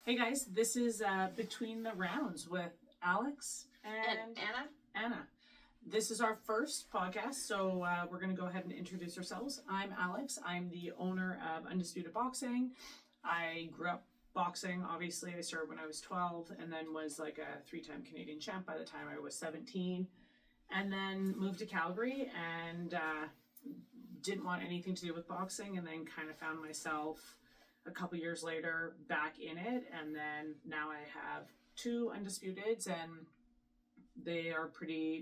Hey guys, this is Between the Rounds with Alex and Anna. This is our first podcast, so we're going to go ahead and introduce ourselves. I'm Alex. I'm the owner of Undisputed Boxing. I grew up boxing, obviously. I started when I was 12 and then was like a 3-time Canadian champ by the time I was 17. And then moved to Calgary and didn't want anything to do with boxing, and then kind of found myself a couple years later back in it. And then now I have 2 Undisputeds, and they are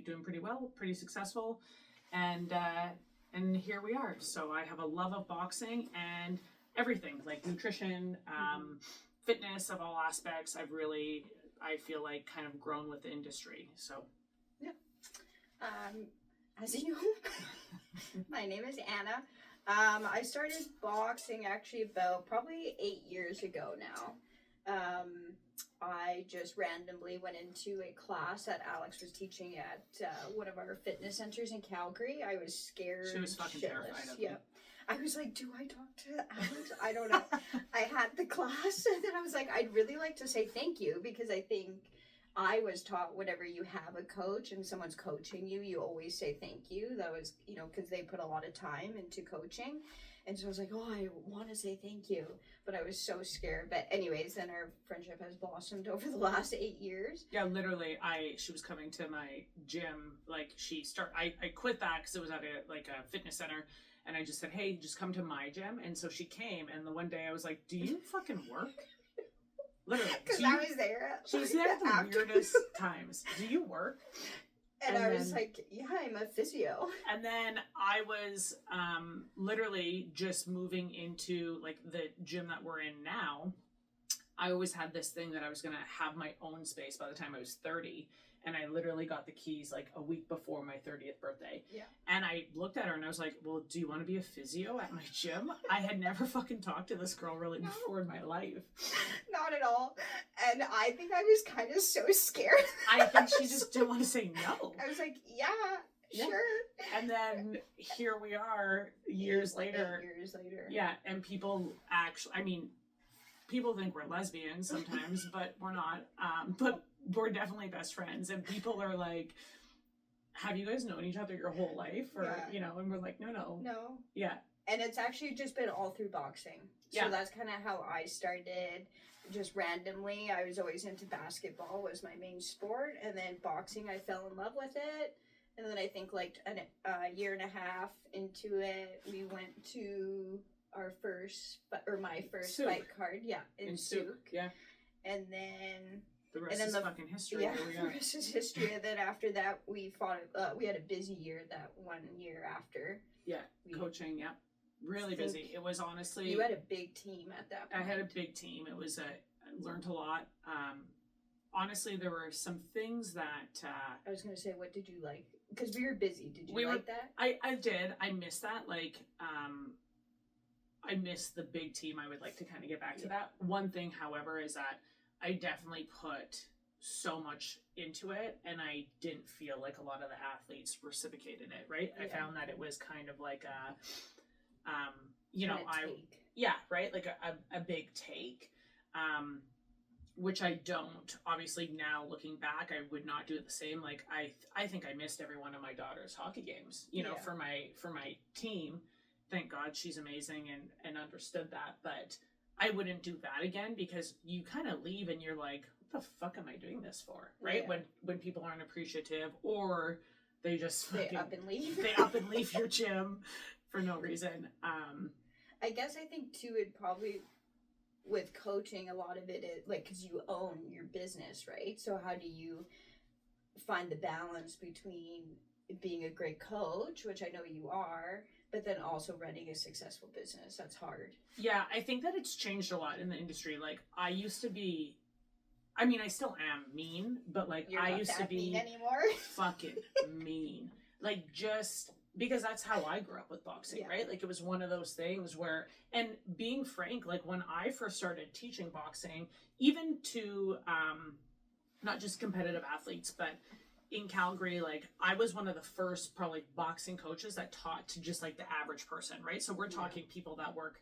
doing pretty well, pretty successful, and here we are. So I have a love of boxing and everything, like nutrition, fitness of all aspects. I feel like kind of grown with the industry. So yeah. As you know, my name is Anna. I started boxing actually about probably 8 years ago now. I just randomly went into a class that Alex was teaching at one of our fitness centers in Calgary. I was scared. She was fucking terrified of me. I was like, do I talk to Alex? I don't know. I had the class and then I was like, I'd really like to say thank you, because I think I was taught whenever you have a coach and someone's coaching you, you always say thank you. That was, because they put a lot of time into coaching. And so I was like, oh, I want to say thank you. But I was so scared. But anyways, then our friendship has blossomed over the last 8 years. Yeah, literally, she was coming to my gym. Like, I quit that because it was at a fitness center. And I just said, hey, just come to my gym. And so she came. And the one day I was like, do you fucking work? Literally. Because I was there. She was there at the weirdest times. Do you work? And I was like, yeah, I'm a physio. And then I was literally just moving into like the gym that we're in now. I always had this thing that I was going to have my own space by the time I was 30. And I literally got the keys like a week before my 30th birthday. Yeah. And I looked at her and I was like, well, do you want to be a physio at my gym? I had never fucking talked to this girl really before in my life. Not at all. And I think I was kind of so scared. I think she just didn't want to say no. I was like, yeah, sure. And then here we are years later. 8 years later. Yeah. And people people think we're lesbians sometimes, but we're not. But we're definitely best friends. And people are like, have you guys known each other your whole life? Or, and we're like, no. Yeah. And it's actually just been all through boxing. So that's kind of how I started, just randomly. I was always into basketball, was my main sport. And then boxing, I fell in love with it. And then I think like a year and a half into it, we went to my first Souk. fight card. Yeah, in Souk. Yeah. And then the rest is fucking history. Yeah, the rest is history. And then after that, we fought. We had a busy year that 1 year after. Yeah, coaching. Yeah, really busy. It was honestly. You had a big team at that point. I had a big team. It was I learned a lot. Honestly, there were some things that. I was gonna say, what did you like? Because we were busy. Did you like that? I did. I missed that. Like, I miss the big team. I would like to kind of get back to that. One thing, however, is that I definitely put so much into it, and I didn't feel like a lot of the athletes reciprocated it, right? Yeah. I found that it was kind of like like a big take, which I don't. Obviously, now looking back, I would not do it the same. Like, I think I missed every one of my daughter's hockey games, for my team. Thank God she's amazing and understood that. But I wouldn't do that again, because you kind of leave and you're like, what the fuck am I doing this for? Right? Yeah. When people aren't appreciative, or they just they up and leave. They up and leave your gym for no reason. I guess I think too, it probably with coaching, a lot of it is like, because you own your business, right? So how do you find the balance between being a great coach, which I know you are, but then also running a successful business? That's hard. Yeah, I think that it's changed a lot in the industry. Like, I used to be, I still am mean, but like, I used to be mean anymore. Fucking mean. Like, just because that's how I grew up with boxing, right? Like, it was one of those things where, and being frank, like when I first started teaching boxing, even to not just competitive athletes, but in Calgary, like, I was one of the first probably boxing coaches that taught to just like the average person, right? So we're talking people that work,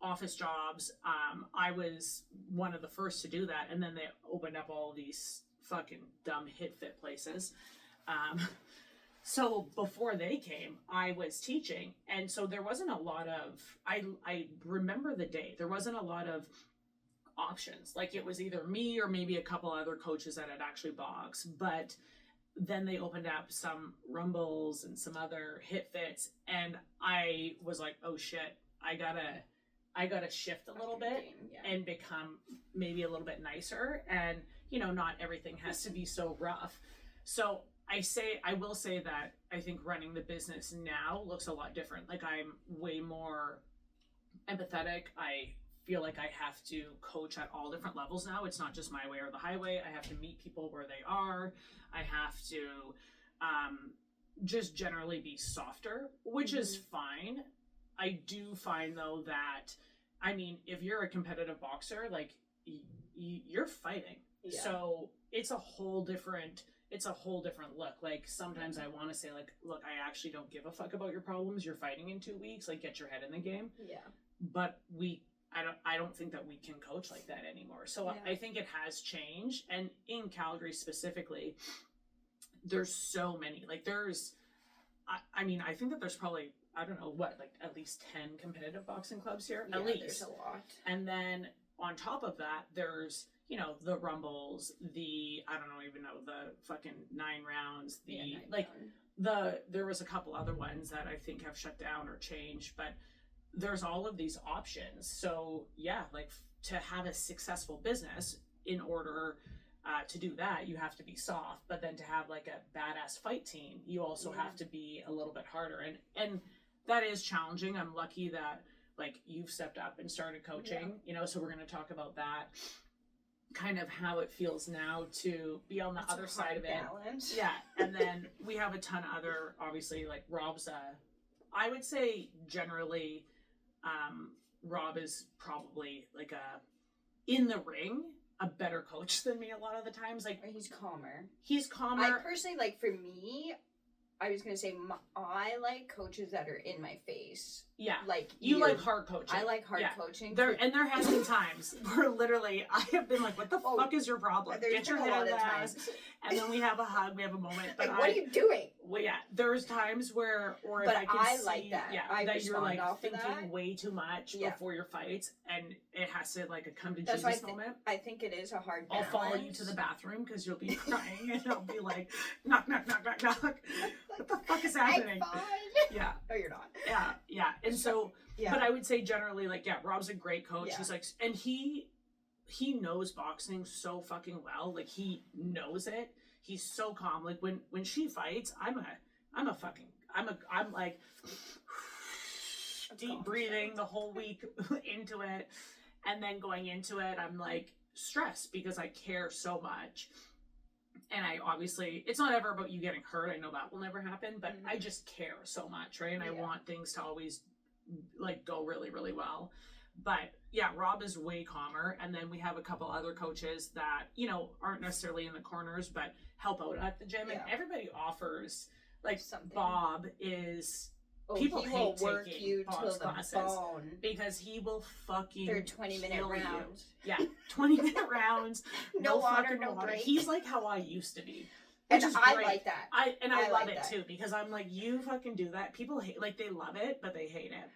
office jobs. I was one of the first to do that, and then they opened up all these fucking dumb hit fit places. So before they came, I was teaching, and so there wasn't a lot of, I remember the day, there wasn't a lot of options. Like, it was either me or maybe a couple other coaches that had actually boxed, but then they opened up some rumbles and some other hit fits, and I was like, oh shit, I gotta shift a little bit and become maybe a little bit nicer, and not everything has to be so rough. So I will say that I think running the business now looks a lot different. Like, I'm way more empathetic. I feel like I have to coach at all different levels now. It's not just my way or the highway. I have to meet people where they are. I have to just generally be softer, which is fine. I do find though that, I mean, if you're a competitive boxer, like you're fighting. Yeah. So it's a whole different look. Like, sometimes I want to say, like, look, I actually don't give a fuck about your problems. You're fighting in 2 weeks. Like, get your head in the game. Yeah. But I don't think that we can coach like that anymore. So I think it has changed. And in Calgary specifically, there's so many. Like, I mean, I think that there's probably, I don't know what, like at least 10 competitive boxing clubs here. Yeah, at least. There's a lot. And then on top of that, there's, the rumbles, I don't even know, the fucking 9 rounds, there was a couple other ones that I think have shut down or changed, but there's all of these options. So yeah, like, to have a successful business, in order to do that, you have to be soft, but then to have like a badass fight team, you also have to be a little bit harder, and that is challenging. I'm lucky that, like, you've stepped up and started coaching, so we're going to talk about that, kind of how it feels now to be on the other side of it. Balance. Yeah. And then we have a ton of other, obviously, like, Rob's I would say generally, Rob is probably like in the ring, a better coach than me a lot of the times. Like, he's calmer. I personally, like, for me, I was going to say, I like coaches that are in my face. Yeah. Like, you like hard coaching. I like hard coaching. There has been times where literally I have been like, what the fuck is your problem? Get your head out of the house. And then we have a hug, we have a moment. But like, what are you doing? Well, yeah, there's times where, or but if I can I see, like that. That you're like thinking way too much before your fights, and it has to like a come to Jesus moment. I think it is a hard balance. I'll follow you to the bathroom because you'll be crying, and I'll be like, knock, knock, knock, knock, knock. What the fuck is happening? I'm fine. Yeah. No, you're not. Yeah. And so, but I would say generally, like, Rob's a great coach. Yeah. He's like, and he knows boxing so fucking well. Like, he knows it. He's so calm. Like, when she fights, I'm like deep breathing the whole week into it, and then going into it, I'm like stressed because I care so much. And I obviously, it's not ever about you getting hurt. I know that will never happen, but I just care so much, right? And I want things to always like go really, really well. But yeah, Rob is way calmer. And then we have a couple other coaches that, aren't necessarily in the corners, but help out at the gym. And everybody offers, like, something. Bob is, people hate taking Bob's classes because he will fucking they're 20-minute rounds. Yeah, 20-minute rounds. No water, no break. He's like how I used to be. And I like that. I love like it too, because I'm like, you fucking do that. People hate, like, they love it, but they hate it.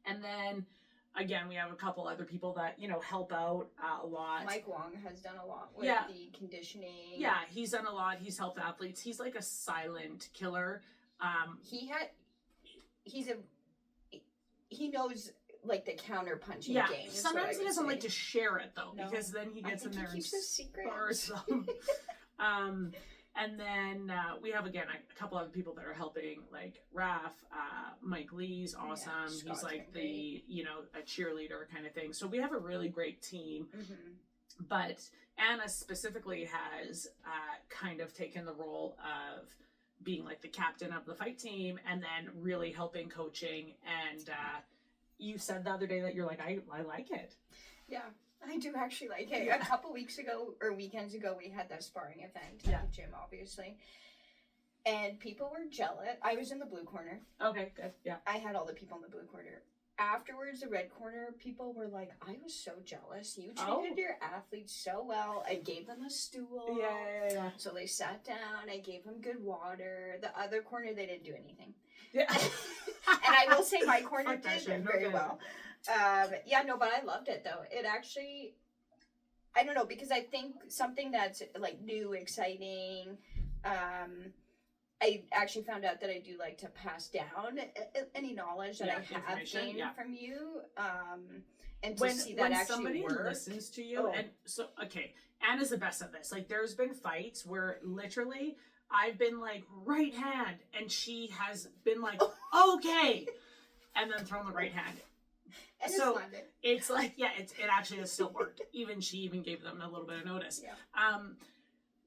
And then, again, we have a couple other people that, help out a lot. Mike Wong has done a lot with the conditioning. Yeah, he's done a lot. He's helped athletes. He's like a silent killer. He knows, like, the counter punching game. Sometimes he doesn't like to share it though, because then he gets in there and spars them. And then we have, again, a couple other people that are helping, like Raph, Mike Lee's awesome. Yeah, he's like the, a cheerleader kind of thing. So we have a really great team. Mm-hmm. But Anna specifically has kind of taken the role of being like the captain of the fight team, and then really helping coaching. And you said the other day that you're like, I like it. Yeah. I do actually like it. A couple weeks ago or weekends ago, we had that sparring event at the gym, obviously. And people were jealous. I was in the blue corner. Okay, good. Yeah. I had all the people in the blue corner. afterwards, the red corner people were like, I was so jealous. You treated your athletes so well. I gave them a stool. Yeah. So they sat down. I gave them good water. The other corner, they didn't do anything. Yeah. And I will say my corner did very well. Yeah, no, but I loved it, though. It actually, I don't know, because I think something that's, like, new, exciting, I actually found out that I do like to pass down any knowledge that I have gained from you, and to see that actually somebody work. Listens to you, and so Anna's the best at this. Like, there's been fights where literally I've been like right hand, and she has been like okay, and then thrown the right hand. And so it's like it actually has still worked. She even gave them a little bit of notice. Yeah.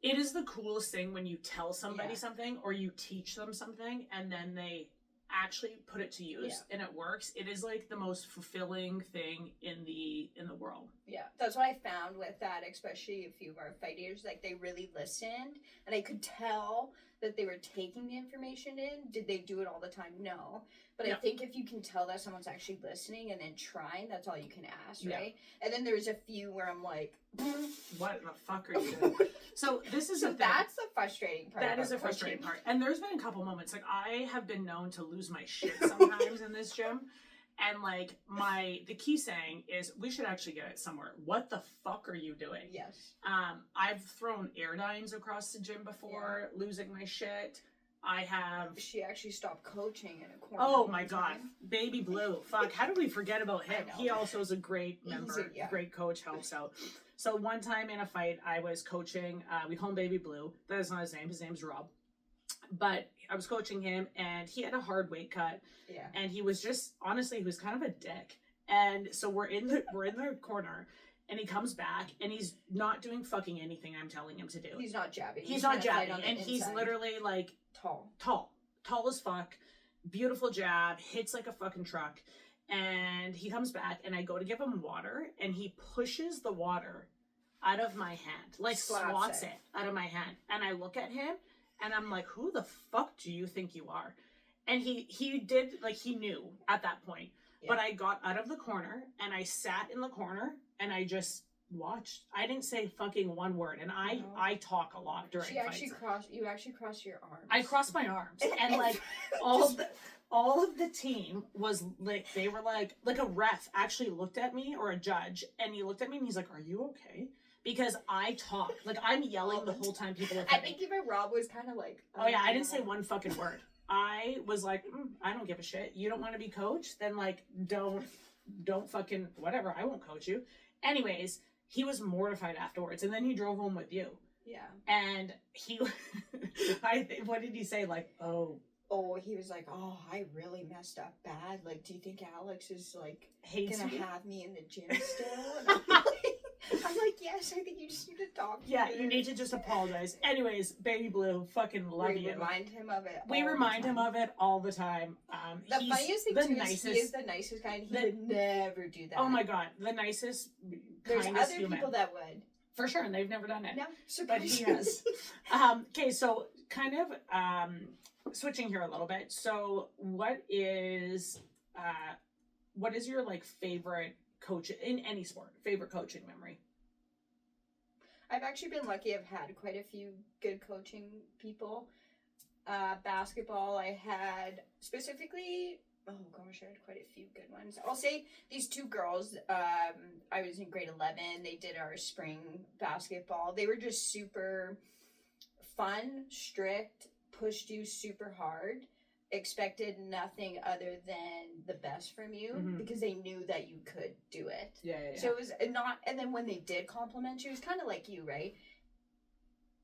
It is the coolest thing when you tell somebody something or you teach them something and then they actually put it to use and it works. It is like the most fulfilling thing in the world. Yeah, that's what I found with that, especially a few of our fighters. Like, they really listened, and I could tell that they were taking the information in. Did they do it all the time? No. But I think if you can tell that someone's actually listening and then trying, that's all you can ask, right? Yeah. And then there's a few where I'm like, what the fuck are you doing? So this is that's the frustrating part. That is a frustrating part. And there's been a couple moments, like I have been known to lose my shit sometimes in this gym. And like the key saying is, we should actually get it somewhere. What the fuck are you doing? Yes. I've thrown airdynes across the gym before, losing my shit. I have. She actually stopped coaching in a corner. Oh my god, Baby Blue! Fuck, how did we forget about him? He also is a great member, great coach, helps out. So one time in a fight, I was coaching. We call him Baby Blue. That is not his name. His name's Rob. But I was coaching him, and he had a hard weight cut. Yeah. And he was just honestly, he was kind of a dick. And so we're in the corner. And he comes back, and he's not doing fucking anything I'm telling him to do. He's not jabbing. He's not jabbing, and he's literally like tall as fuck, beautiful jab, hits like a fucking truck. And he comes back, and I go to give him water, and he pushes the water out of my hand, like swats it out of my hand. And I look at him, and I'm like, who the fuck do you think you are? And he did, like, he knew at that point. Yeah. But I got out of the corner, and I sat in the corner, and I just watched. I didn't say fucking one word, and I talk a lot during fights. You actually crossed your arms. I crossed my arms, and like all of the team was like, they were like a ref actually looked at me, or a judge, and he looked at me and he's like, "Are you okay?" Because I talk, like I'm yelling the whole time people are I think even Rob was kind of like, oh yeah, I didn't say one fucking word. I was like, I don't give a shit. You don't want to be coached? Then like, don't fucking whatever. I won't coach you. Anyways, he was mortified afterwards, and then he drove home with you. Yeah. And he, what did he say? Like, oh, he was like, I really messed up bad. Like, do you think Alex is like gonna have me in the gym still? And I'm like, yes, I think you just need to talk to you need to just apologize. Anyways, Baby Blue, fucking love you. We remind him of it. We remind him of it all the time. The funniest thing too is he is the nicest guy, and he would never do that. Oh my god, the nicest, There's kindest other human. people that would. For sure, and they've never done it. No, but he has. Okay, so kind of switching here a little bit. So what is your like favorite coach in any sport? Favorite coaching memory? I've actually been lucky. I've had quite a few good coaching people. Basketball, I had specifically. Oh gosh, I had quite a few good ones. I'll say these two girls. I was in grade 11. They did our spring basketball. They were just super fun, strict, pushed you super hard. Expected nothing other than the best from you because they knew that you could do it. Yeah. So it was not, and then when they did compliment you, it was kind of like you, right?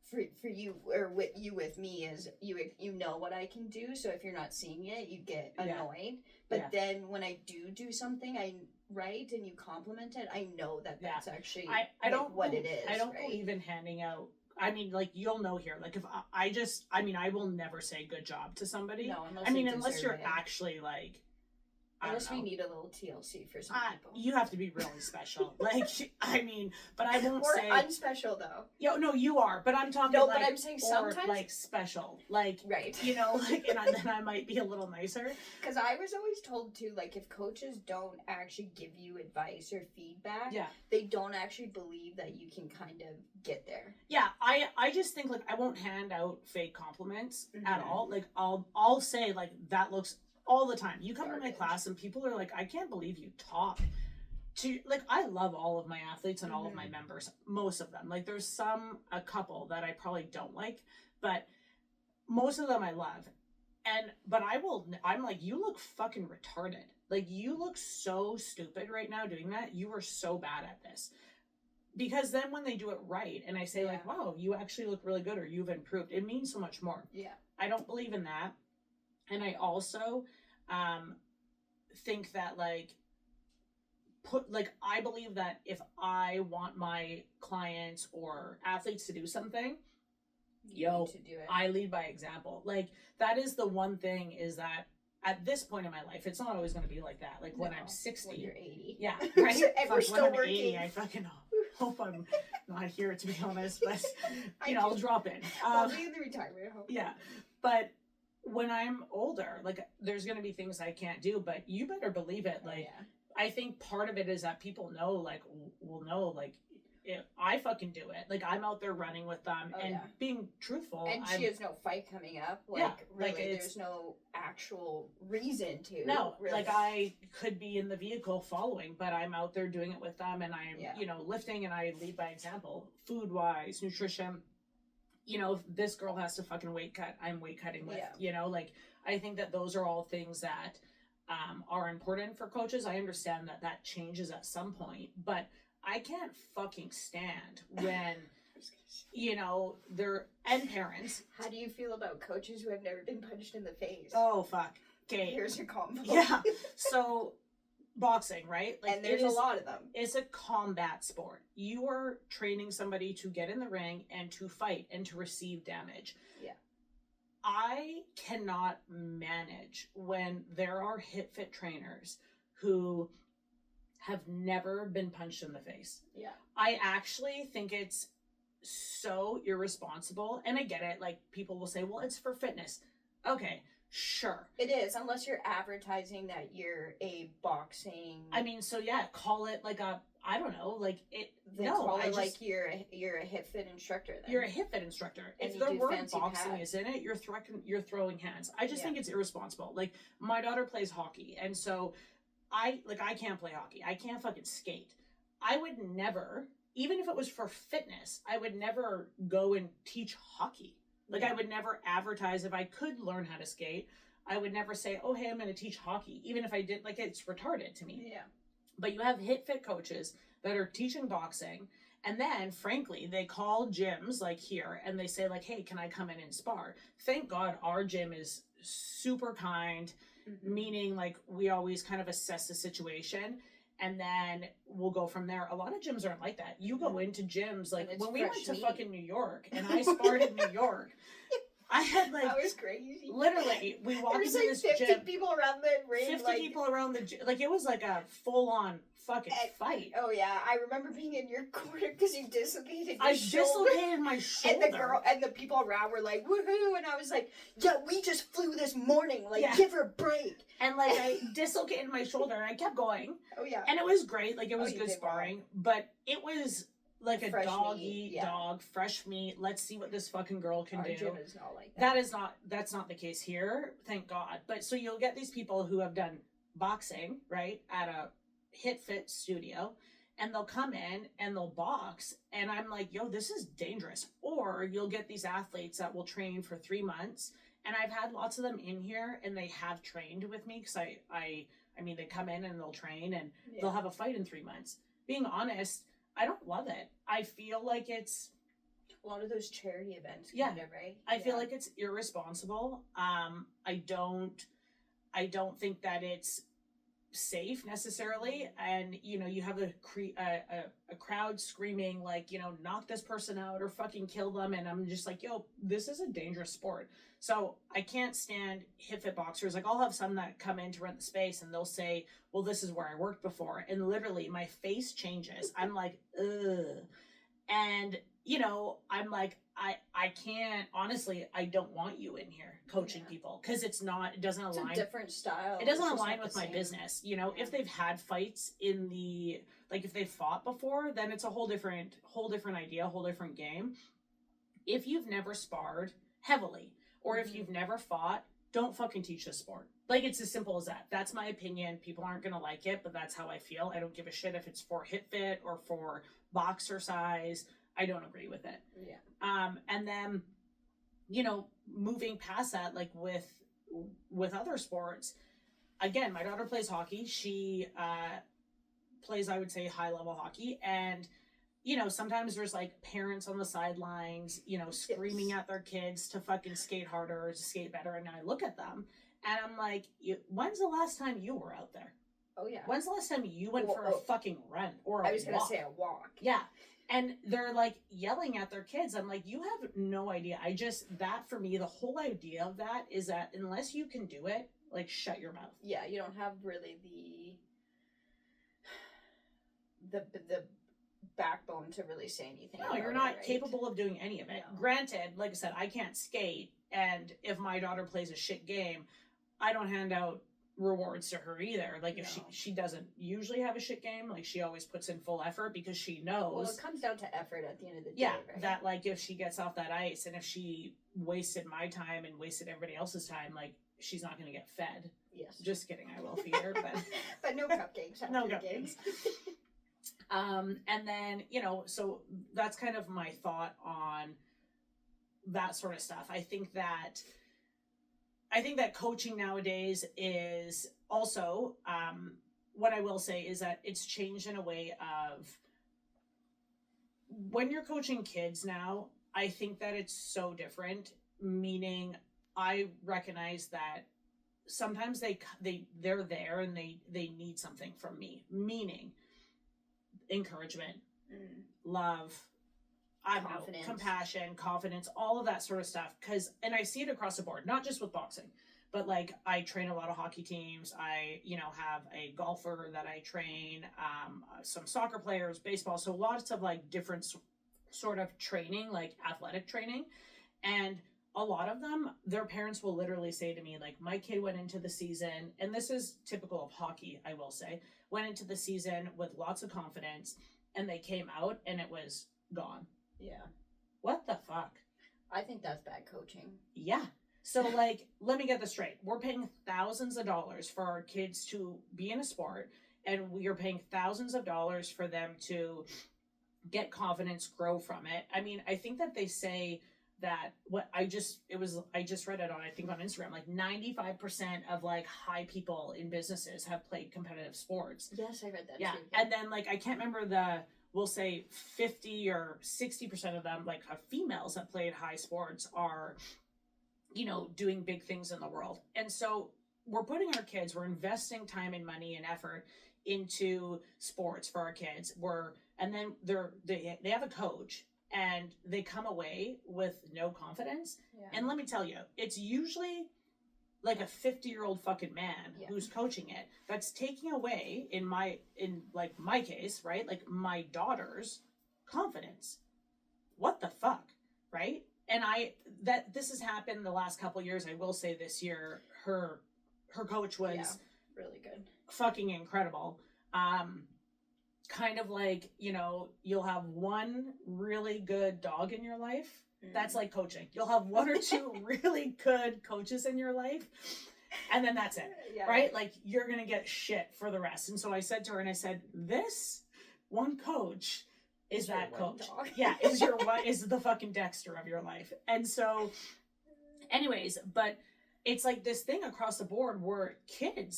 For you, or with me is you know what I can do. So if you're not seeing it, you get annoyed. But then when I do something and you compliment it, I know that's actually I don't what it is. I don't believe in handing out. I mean, like, you'll know here. Like, if I will never say good job to somebody. No, unless you're actually, like, Unless we need a little TLC for some people. You have to be really special. Like, I mean, but I won't say... Or unspecial, though. Yeah, no, you are. But I'm talking No, but I'm saying sometimes... Or, like, special. Like, right. You know, like, and then I might be a little nicer. Because I was always told, too, like, if coaches don't actually give you advice or feedback, they don't actually believe that you can kind of get there. Yeah, I just think, like, I won't hand out fake compliments at all. Like, I'll say, like, that looks... all the time. You come to my class and people are like, I can't believe you talk to, like, I love all of my athletes and all of my members, most of them. Like, there's a couple that I probably don't like, but most of them I love. But I'm like, you look fucking retarded. Like, you look so stupid right now doing that. You are so bad at this. Because then when they do it right and I say like, wow, you actually look really good or you've improved, it means so much more. Yeah. I don't believe in that. And I also think that, like, I believe that if I want my clients or athletes to do something, you need to do it. I lead by example. Like, that is the one thing, is that at this point in my life, it's not always going to be like that. Like, when I'm 60. When you're 80. Yeah, right? And we're still working. 80, I fucking hope I'm not here, to be honest. But, I'll drop in. I'll be in the retirement home. Yeah, but... when I'm older, like, there's going to be things I can't do, but you better believe it. Like, I think part of it is that people know, like, will know, like, I fucking do it. Like, I'm out there running with them and being truthful. And she has no fight coming up. Like, really, like, there's no actual reason to. No, really. Like, I could be in the vehicle following, but I'm out there doing it with them, and I'm, lifting, and I lead by example, food-wise, nutrition. If this girl has to fucking weight cut, I'm weight cutting with, like, I think that those are all things that are important for coaches. I understand that changes at some point, but I can't fucking stand when, they're, and parents. How do you feel about coaches who have never been punched in the face? Oh, fuck. Okay. Here's your combo. Yeah. So... boxing, right? Like, and there's a lot of them. It's a combat sport. You are training somebody to get in the ring and to fight and to receive damage. Yeah. I cannot manage when there are HitFit trainers who have never been punched in the face. Yeah. I actually think it's so irresponsible. And I get it. Like, people will say, well, it's for fitness. Okay. Sure. It is, unless you're advertising that you're a boxing... I mean, so call it like a, I don't know, like it... Call it like you're a HitFit instructor then. You're a HitFit instructor. And if the word boxing pads. is in it, you're throwing hands. I just think it's irresponsible. Like, my daughter plays hockey, and so I can't play hockey. I can't fucking skate. I would never, even if it was for fitness, I would never go and teach hockey. Like, I would never advertise if I could learn how to skate. I would never say, oh, hey, I'm going to teach hockey. Even if I did, like, it's retarded to me. Yeah. But you have HitFit coaches that are teaching boxing. And then, frankly, they call gyms, like here, and they say, like, hey, can I come in and spar? Thank God our gym is super kind, meaning, like, we always kind of assess the situation. And then we'll go from there. A lot of gyms aren't like that. You go into gyms, like, when we went to fucking New York, and I sparred in New York, I had, like... that was crazy. Literally, we walked into like this 50 gym. people around the ring. 50 people around the gym. Like, it was like a full-on fucking fight. Oh, yeah. I remember being in your corner because you dislocated your shoulder. Dislocated my shoulder. And the people around were like, woohoo! And I was like, yeah, we just flew this morning. Like, give her a break. And, like, I dislocated my shoulder, and I kept going. Oh, yeah. And it was great. Like, it was good sparring. But it was... like a fresh dog meat, eat dog, fresh meat. Let's see what this fucking girl can do. Our gym is not like that. That's not the case here, thank God. But so you'll get these people who have done boxing, right, at a HitFit studio, and they'll come in and they'll box, and I'm like, yo, this is dangerous. Or you'll get these athletes that will train for 3 months, and I've had lots of them in here, and they have trained with me, because I mean, they come in and they'll train, and they'll have a fight in 3 months. Being honest, I don't love it. I feel like it's a lot of those charity events, kind of, right? I feel like it's irresponsible. I don't think that it's safe necessarily, and you know, you have a crowd screaming like, you know, knock this person out or fucking kill them, and I'm just like, yo, this is a dangerous sport. So I can't stand hip fit boxers. Like, I'll have some that come in to rent the space and they'll say, well, this is where I worked before, and literally my face changes. I'm like, ugh. And you know, I'm like, I can't, honestly, I don't want you in here coaching people, because it doesn't align. It's a different style. It doesn't align with my business. You know, if they've had fights if they've fought before, then it's a whole different idea, whole different game. If you've never sparred heavily, or if you've never fought, don't fucking teach this sport. Like, it's as simple as that. That's my opinion. People aren't going to like it, but that's how I feel. I don't give a shit if it's for hip fit or for boxer size. I don't agree with it. Yeah. And then, you know, moving past that, like with other sports, again, my daughter plays hockey. She plays, I would say, high level hockey. And, you know, sometimes there's like parents on the sidelines, you know, screaming at their kids to fucking skate harder or to skate better. And I look at them and I'm like, when's the last time you were out there? Oh, yeah. When's the last time you went for a fucking run or a walk? I was going to say a walk. Yeah. And they're like yelling at their kids. I'm like, you have no idea. That for me, the whole idea of that is that unless you can do it, like, shut your mouth. Yeah, you don't have really the backbone to really say anything. No, you're not capable of doing any of it. No. Granted, like I said, I can't skate, and if my daughter plays a shit game, I don't hand out rewards to her either. Like, if she doesn't usually have a shit game, like, she always puts in full effort because she knows. Well, it comes down to effort at the end of the day. Yeah, right? that, like, if she gets off that ice and if she wasted my time and wasted everybody else's time, like, she's not going to get fed. Yes. Just kidding, I will feed her, but but no cupcakes. No cupcakes. And then, you know, so that's kind of my thought on that sort of stuff. I think that coaching nowadays is also, what I will say is that it's changed in a way of, when you're coaching kids now, I think that it's so different, meaning I recognize that sometimes they're there and they need something from me, meaning encouragement, love, I don't know, compassion, confidence, all of that sort of stuff. And I see it across the board, not just with boxing, but like, I train a lot of hockey teams. I, you know, have a golfer that I train, some soccer players, baseball. So lots of like different sort of training, like athletic training. And a lot of them, their parents will literally say to me, like, my kid went into the season, and this is typical of hockey, I will say, went into the season with lots of confidence, and they came out and it was gone. Yeah. What the fuck? I think that's bad coaching. Yeah. So, like, let me get this straight. We're paying thousands of dollars for our kids to be in a sport, and we are paying thousands of dollars for them to get confidence, grow from it. I mean, I think that they say that I just read it on, I think on Instagram, like 95% of like high people in businesses have played competitive sports. Yes, I read that too. Yeah. And then like, I can't remember we'll say 50 or 60% of them, like females that played high sports, are, you know, doing big things in the world. And so we're putting our kids, we're investing time and money and effort into sports for our kids. And then they have a coach, and they come away with no confidence. Yeah. And let me tell you, it's usually like a 50-year-old fucking man who's coaching it, that's taking away, in my case, right? Like, my daughter's confidence. What the fuck, right? And this has happened the last couple of years. I will say this year, her coach was really good, fucking incredible. Kind of like, you know, you'll have one really good dog in your life. That's like coaching. You'll have one or two really good coaches in your life, and then that's it, right? Like, you're gonna get shit for the rest. And so I said to her, and I said, this one coach is that coach. Yeah, is the fucking Dexter of your life. And so, anyways, but it's like this thing across the board where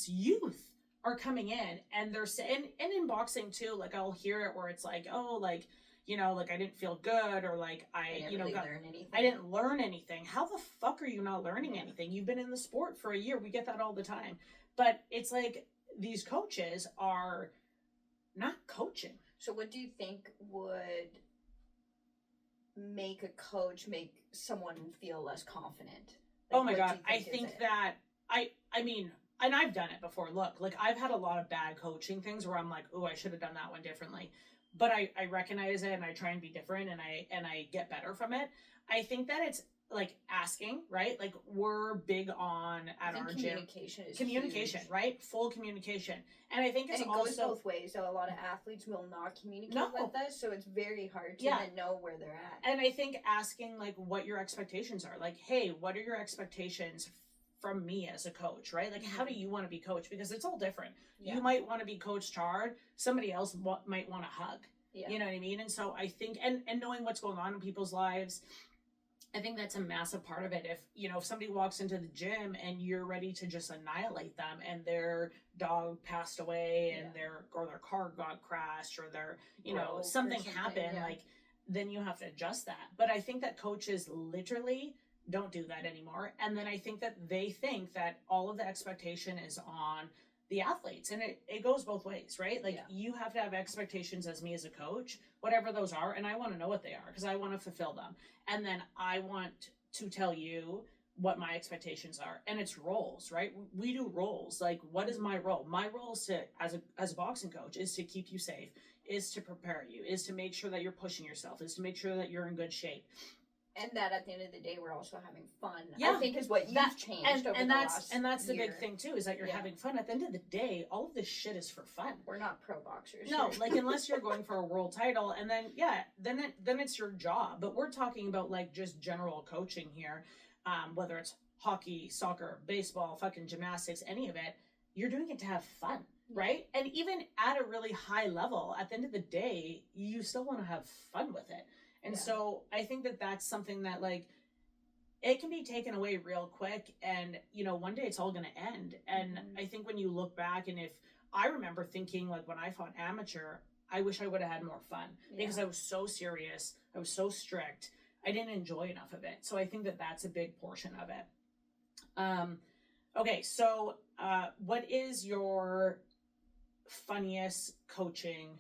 youth are coming in, and they're saying, and in boxing too, like, I'll hear it where it's like, oh, like, you know, like, I didn't feel good, or like, I didn't learn anything. How the fuck are you not learning anything? You've been in the sport for a year. We get that all the time. But it's like, these coaches are not coaching. So what do you think would make a coach make someone feel less confident? Oh my God. I think that I mean, and I've done it before. Look, like I've had a lot of bad coaching things where I'm like, oh, I should have done that one differently. But I recognize it and I try and be different and I get better from it. I think that it's like asking, right? Like we're big on at our gym. Communication, huge. Right? Full communication. And I think it's and it goes both ways. So a lot of athletes will not communicate with us, so it's very hard to then know where they're at. And I think asking like what your expectations are. Like, hey, what are your expectations from me as a coach, right? Like, how do you want to be coached? Because it's all different. Yeah. You might want to be coached hard. Somebody else might want to hug. Yeah. You know what I mean? And so I think, and knowing what's going on in people's lives, I think that's a massive part of it. If somebody walks into the gym and you're ready to just annihilate them and their dog passed away and their car got crashed or their, something happened, like, then you have to adjust that. But I think that coaches literally don't do that anymore. And then I think that they think that all of the expectation is on the athletes, and it goes both ways, right? Like you have to have expectations as me as a coach, whatever those are, and I want to know what they are because I want to fulfill them, and then I want to tell you what my expectations are. And it's roles, right? We do roles. Like, what is my role? My role is to, as a boxing coach, is to keep you safe, is to prepare you, is to make sure that you're pushing yourself, is to make sure that you're in good shape. And that at the end of the day, we're also having fun. I think is what you've changed over the last And that's year. the big thing too, is that you're having fun. At the end of the day, all of this shit is for fun. We're not pro boxers. No, like unless you're going for a world title, and then then it's your job. But we're talking about like just general coaching here, whether it's hockey, soccer, baseball, fucking gymnastics, any of it. You're doing it to have fun, right? And even at a really high level, at the end of the day, you still want to have fun with it. And so I think that that's something that like it can be taken away real quick, and one day it's all going to end. And I think when you look back, and if I remember thinking like when I fought amateur, I wish I would have had more fun because I was so serious, I was so strict, I didn't enjoy enough of it. So I think that that's a big portion of it. Okay, so what is your funniest coaching?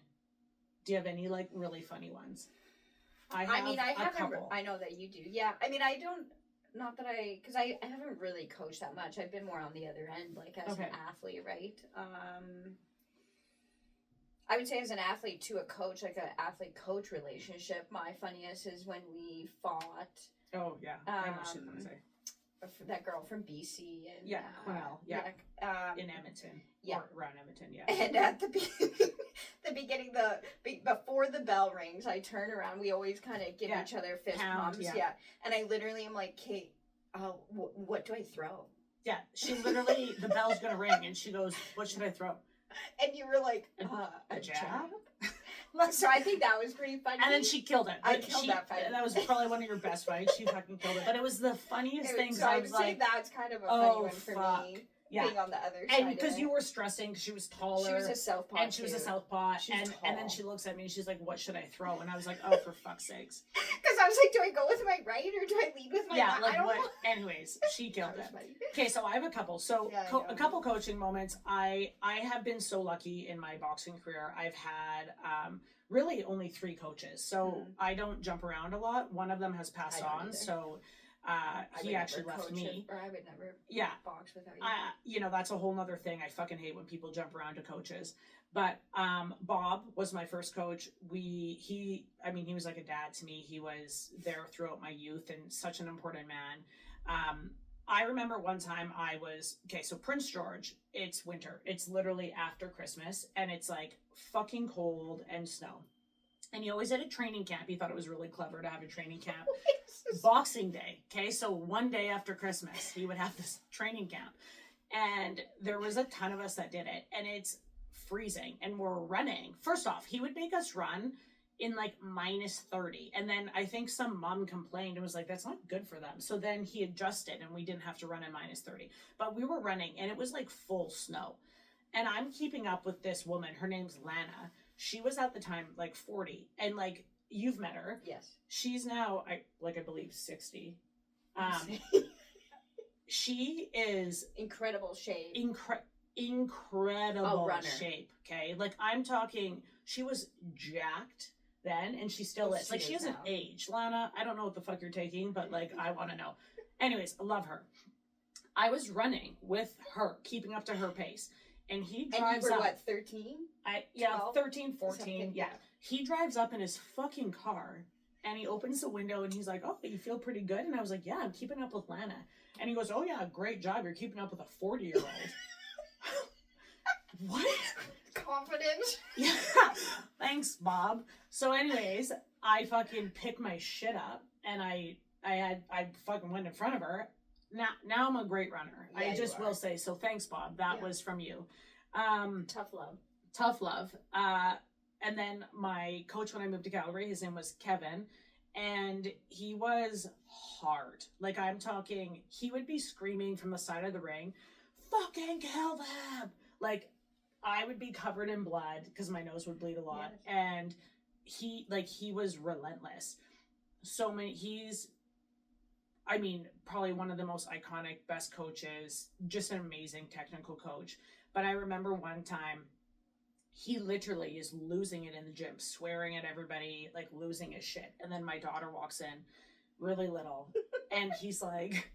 Do you have any like really funny ones? I know that you do. Yeah. I mean, I don't, not that because I haven't really coached that much. I've been more on the other end, like as an athlete, right? I would say as an athlete to a coach, like an athlete-coach relationship, my funniest is when we fought. Oh, yeah. I know what she's going to say. That girl from BC. And, Quennell. In Edmonton. Yeah. Or around Edmonton, And at the beginning, before the bell rings, I turn around. We always kind of give each other fist pumps. Yeah. And I literally am like, Kate, what do I throw? Yeah. She literally, the bell's going to ring, and she goes, what should I throw? And you were like, a jab? So I think that was pretty funny. And then she killed it. I killed that fight. That was probably one of your best fights. She fucking killed it. But it was the funniest thing. So I would say that's kind of a funny one for me. Yeah. Being on the other side. And because you were stressing, because she was taller. She was a southpaw. And she was a southpaw. And then she looks at me and she's like, what should I throw? And I was like, oh, for fuck's sakes. Because I was like, do I go with my right or do I lead with my left? Like what? Anyways, she killed it. Okay, so I have a couple. So a couple coaching moments. I have been so lucky in my boxing career. I've had really only 3 coaches. So I don't jump around a lot. One of them has passed on. So he actually left me. Or I would never box without you. That's a whole nother thing. I fucking hate when people jump around to coaches. But Bob was my first coach. He was like a dad to me. He was there throughout my youth and such an important man. I remember one time so Prince George, it's winter. It's literally after Christmas, and it's like fucking cold and snow. And he always had a training camp. He thought it was really clever to have a training camp. Boxing Day, okay? So one day after Christmas, he would have this training camp. And there was a ton of us that did it. And it's freezing. And we're running. First off, he would make us run in like minus 30. And then I think some mom complained and was like, that's not good for them. So then he adjusted and we didn't have to run in minus 30. But we were running and it was like full snow. And I'm keeping up with this woman. Her name's Lana. She was at the time like 40. And like, you've met her. Yes. She's now, I believe, 60. She is incredible shape. incredible shape. Okay, like I'm talking, she was jacked then, and she still is. Like she hasn't aged. Lana, I don't know what the fuck you're taking, but like I want to know. Anyways, I love her. I was running with her, keeping up to her pace, and he drives and you were up. What, 13? 13, 14, yeah. He drives up in his fucking car, and he opens the window, and he's like, "Oh, you feel pretty good?" And I was like, "Yeah, I'm keeping up with Lana." And he goes, "Oh yeah, great job. You're keeping up with a 40-year-old." What? Confident. Yeah. Thanks, Bob. So, anyways, I fucking picked my shit up, and I fucking went in front of her. Now I'm a great runner. Yeah, I just will say, so thanks, Bob. That was from you. Tough love. Tough love. And then my coach when I moved to Calgary, his name was Kevin, and he was hard. Like I'm talking, he would be screaming from the side of the ring, "Fucking kill them!" Like I would be covered in blood because my nose would bleed a lot, and he was relentless. He's probably one of the most iconic, best coaches, just an amazing technical coach. But I remember one time, he literally is losing it in the gym, swearing at everybody, like losing his shit. And then my daughter walks in, really little, and he's like,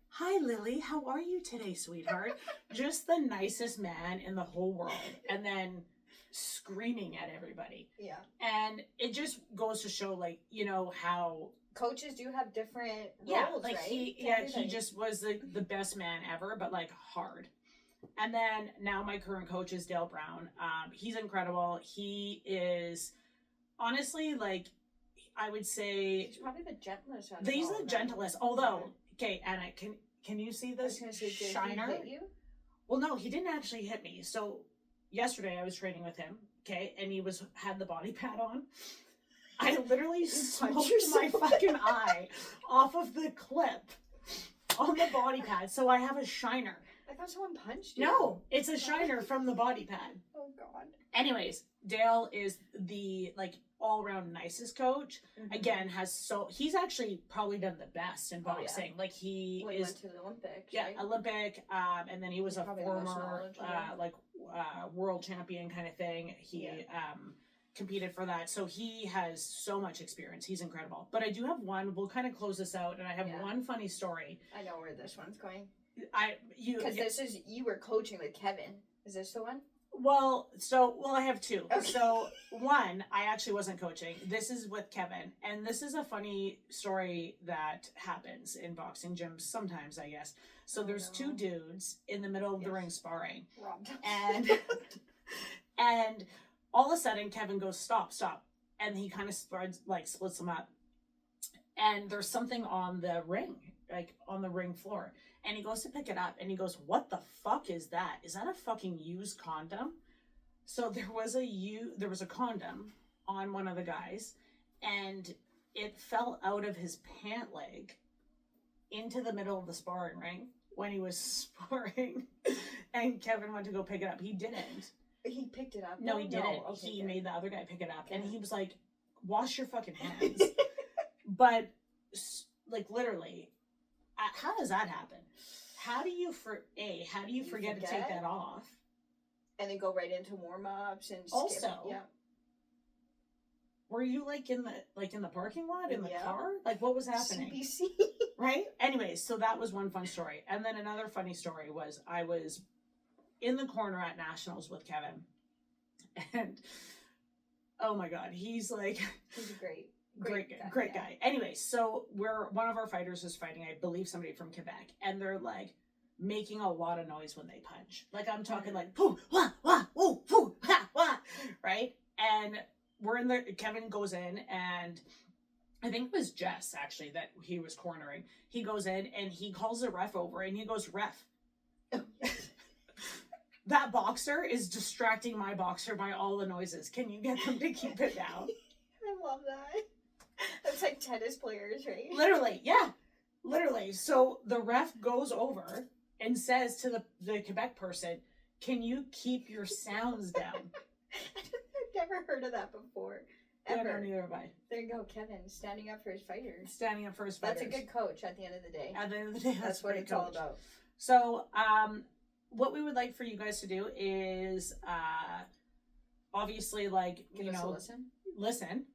"Hi, Lily, how are you today, sweetheart?" Just the nicest man in the whole world. And then screaming at everybody. Yeah. And it just goes to show, like, you know, how coaches do have different roles, like right? He just was the best man ever, but like hard. And then now my current coach is Dale Brown. He's incredible. He is honestly, like, I would say he's probably the gentlest. He's the gentlest. Although, okay, Anna, can you see this shiner? Did he hit you? Well, no, he didn't actually hit me. So yesterday I was training with him, okay, and he had the body pad on. I literally smoked my fucking eye off of the clip on the body pad, so I have a shiner. I thought someone punched you. No, it's a shiner from the body pad. Oh God. Anyways, Dale is the like all-around nicest coach. Mm-hmm. Again, he's actually probably done the best in boxing. Yeah. Like he went to the Olympics. Yeah, right? Olympic. And then he was a former world champion kind of thing. He competed for that, so he has so much experience. He's incredible. But I do have one. We'll kind of close this out, and I have one funny story. I know where this one's going. Because you were coaching with Kevin. Is this the one? Well, I have two. Okay. So one, I actually wasn't coaching. This is with Kevin, and this is a funny story that happens in boxing gyms sometimes, I guess. So there's two dudes in the middle of the ring sparring, and all of a sudden Kevin goes, stop, and he kind of splits them up, and there's something on the ring, like on the ring floor. And he goes to pick it up, and he goes, "What the fuck is that? Is that a fucking used condom?" So there was a condom on one of the guys, and it fell out of his pant leg into the middle of the sparring ring when he was sparring. And Kevin went to go pick it up. He didn't. He picked it up? No, he didn't. No. Okay, he made the other guy pick it up, and he was like, "Wash your fucking hands." But, like, literally, how does that happen? How do you forget to take that off? And then go right into warm-ups and also, yeah. Were you in the parking lot in the car? Like, what was happening? CBC. Right? Anyways, so that was one fun story. And then another funny story was I was in the corner at Nationals with Kevin. And oh my God, he's a great guy. Anyway, so one of our fighters is fighting, I believe, somebody from Quebec, and they're like making a lot of noise when they punch. Like I'm talking like poo wah wah woo poo ha wah, right? And we're in there. Kevin goes in, and I think it was Jess actually that he was cornering. He goes in and he calls the ref over, and he goes, "Ref, that boxer is distracting my boxer by all the noises. Can you get them to keep it down?" I love that. That's like tennis players, right? Literally, yeah. Literally. So the ref goes over and says to the Quebec person, "Can you keep your sounds down?" I've never heard of that before. Ever. Yeah, no, neither have I. There you go, Kevin, standing up for his fighters. Standing up for his fighters. That's a good coach at the end of the day. At the end of the day, that's what it's all about. So, what we would like for you guys to do is obviously, like, Give us a listen,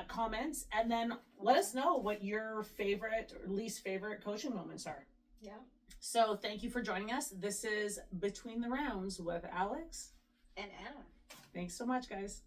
comments, and then let us know what your favorite or least favorite coaching moments are. Yeah. So thank you for joining us. This is Between the Rounds with Alex and Anna. Thanks so much, guys.